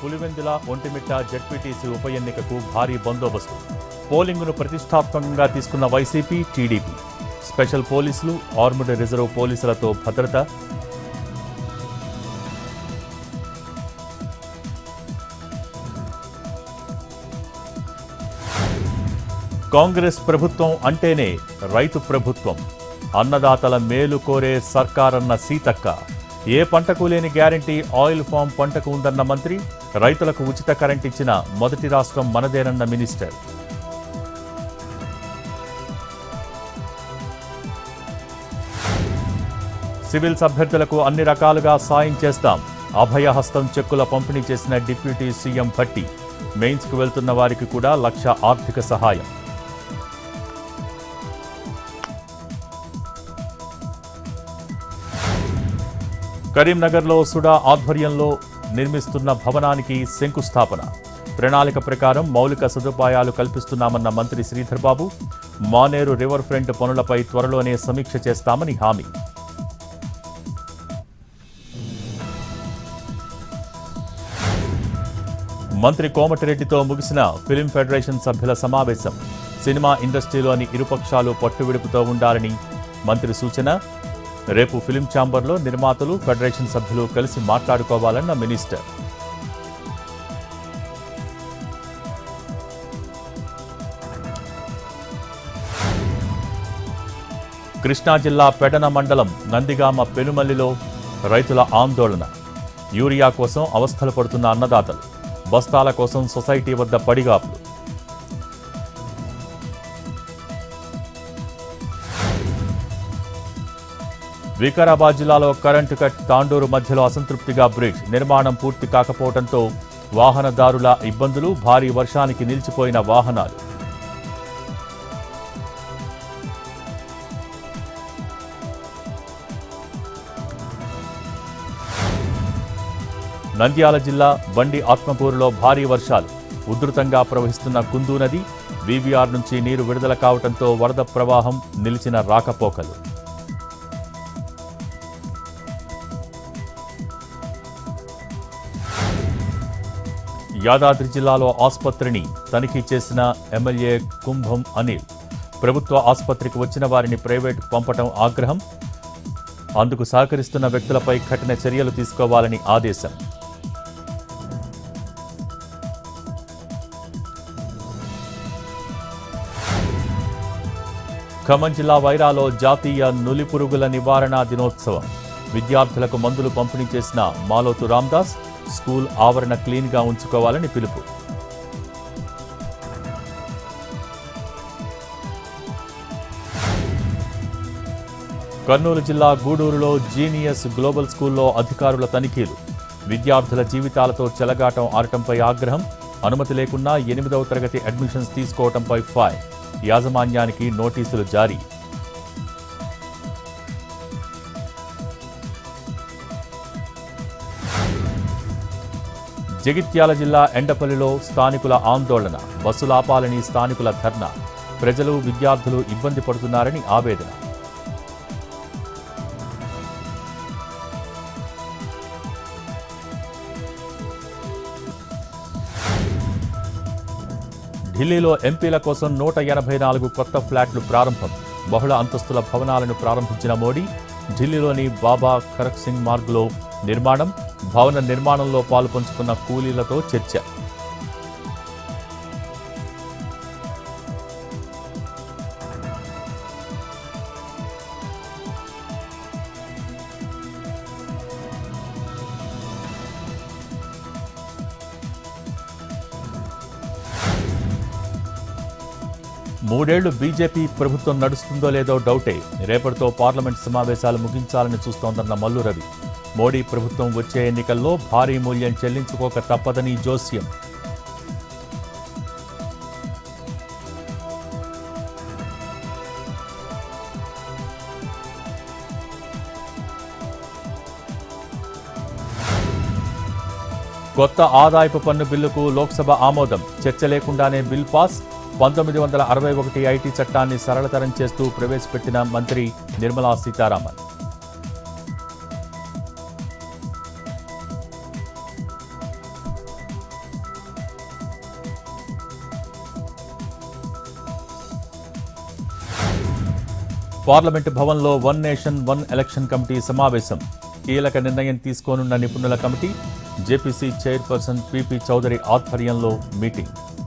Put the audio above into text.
Pulivendula Vontimitta ZPTC ఉప ఎన్నికకు భారీ బందోబస్తు. పోలింగును ప్రతిష్టాత్మకంగా తీసుకున్న వైసీపీ, టీడీపీ. స్పెషల్ పోలీసులు, ఆర్మ్డ్ రిజర్వ్ పోలీసులతో భద్రత. కాంగ్రెస్ ప్రభుత్వం అంటేనే రైతు ప్రభుత్వం. అన్నదాతల మేలు కోరే సర్కారన్న సీతక్క. ఏ పంటకు లేని గ్యారంటీ ఆయిల్ ఫామ్ పంటకు ఉందన్న మంత్రి. రైతులకు ఉచిత కరెంట్ ఇచ్చిన మొదటి రాష్ట్రం మనదేనన్న మినిస్టర్. సివిల్స్ అభ్యర్థులకు అన్ని రకాలుగా సాయం చేస్తాం. అభయహస్తం చెక్కుల పంపిణీ చేసిన డిప్యూటీ సీఎం భట్టి. మెయిన్స్కు వెళ్తున్న వారికి కూడా 1,00,000 ఆర్థిక సహాయం. కరీంనగర్లో సుడా ఆధ్వర్యంలో నిర్మిస్తున్న భవనానికి శంకుస్థాపన. ప్రణాళిక ప్రకారం మౌలిక సదుపాయాలు కల్పిస్తున్నామన్న మంత్రి శ్రీధర్ బాబు. మానేరు రివర్ ఫ్రంట్ పనులపై త్వరలోనే సమీక్ష చేస్తామని హామీ. మంత్రి కోమటిరెడ్డితో ముగిసిన ఫిలిం ఫెడరేషన్ సభ్యుల సమావేశం. సినిమా ఇండస్ట్రీలోని ఇరుపక్షాలు పట్టువిడుపుతో ఉండాలని మంత్రి సూచన. రేపు ఫిలిం ఛాంబర్లో నిర్మాతలు, ఫెడరేషన్ సభ్యులు కలిసి మాట్లాడుకోవాలన్న మినిస్టర్. కృష్ణా జిల్లా పెడన మండలం నందిగామ పెనుమల్లిలో రైతుల ఆందోళన. యూరియా కోసం అవస్థలు పడుతున్న అన్నదాతలు. బస్తాల కోసం సొసైటీ వద్ద పడిగాపులు. వికారాబాద్ జిల్లాలో కరెంటు కట్. తాండూరు మధ్యలో అసంతృప్తిగా బ్రిడ్జ్ నిర్మాణం పూర్తి కాకపోవడంతో వాహనదారుల ఇబ్బందులు. భారీ వర్షానికి నిలిచిపోయిన వాహనాలు. నంద్యాల జిల్లా బండి ఆత్మకూరులో భారీ వర్షాలు. ఉధృతంగా ప్రవహిస్తున్న కుందూ నది. వీవీఆర్ నుంచి నీరు విడుదల కావడంతో వరద ప్రవాహం, నిలిచిన రాకపోకలు. యాదాద్రి జిల్లాలో ఆసుపత్రిని తనిఖీ చేసిన ఎమ్మెల్యే కుంభం అనిల్. ప్రభుత్వ ఆసుపత్రికి వచ్చిన వారిని ప్రైవేటుకు పంపటం ఆగ్రహం. అందుకు సహకరిస్తున్న వ్యక్తులపై కఠిన చర్యలు తీసుకోవాలని ఆదేశం. ఖమ్మం జిల్లా వైరాలో జాతీయ నులిపురుగుల నివారణ దినోత్సవం. విద్యార్థులకు మందులు పంపిణీ చేసిన మాలోతు రామ్దాస్. స్కూల్ ఆవరణ క్లీన్గా ఉంచుకోవాలని పిలుపు. కర్నూలు జిల్లా గూడూరులో జీనియస్ గ్లోబల్ స్కూల్లో అధికారుల తనిఖీలు. విద్యార్థుల జీవితాలతో చెలగాటం ఆడటంపై ఆగ్రహం. అనుమతి లేకున్నా 8వ తరగతి అడ్మిషన్స్ తీసుకోవడంపై ఫైన్. యాజమాన్యానికి నోటీసులు జారీ. జగిత్యాల జిల్లా ఎండపల్లిలో స్థానికుల ఆందోళన. బస్సులాపాలని స్థానికుల ధర్నా. ప్రజలు, విద్యార్థులు ఇబ్బంది పడుతున్నారని ఆవేదన. ఢిల్లీలో ఎంపీల కోసం 184 కొత్త ఫ్లాట్లు ప్రారంభం. బహుళ అంతస్తుల భవనాలను ప్రారంభించిన మోడీ. ఢిల్లీలోని బాబా ఖరక్ సింగ్ మార్గ్లో నిర్మాణం. భవన నిర్మాణంలో పాలుపంచుకున్న కూలీలతో చర్చ. మూడేళ్లు బీజేపీ ప్రభుత్వం నడుస్తుందో లేదో డౌటే. రేపటితో పార్లమెంట్ సమావేశాలు ముగించాలని చూస్తోందన్న మల్లు రవి. మోడీ ప్రభుత్వం వచ్చే ఎన్నికల్లో భారీ మూల్యం చెల్లించుకోక తప్పదని జోస్యం. కొత్త ఆదాయపు పన్ను బిల్లుకు లోక్సభ ఆమోదం. చర్చ లేకుండానే బిల్ పాస్. 1961 ఐటీ చట్టాన్ని సరళతరం చేస్తూ ప్రవేశపెట్టిన మంత్రి నిర్మలా సీతారామన్. పార్లమెంటు భవన్లో one nation one election committee సమావేశం. కీలక నిర్ణయం తీసుకోనున్న నిపుణుల committee. JPC chairperson PP Chaudhary ఆధ్వర్యంలో మీటింగ్.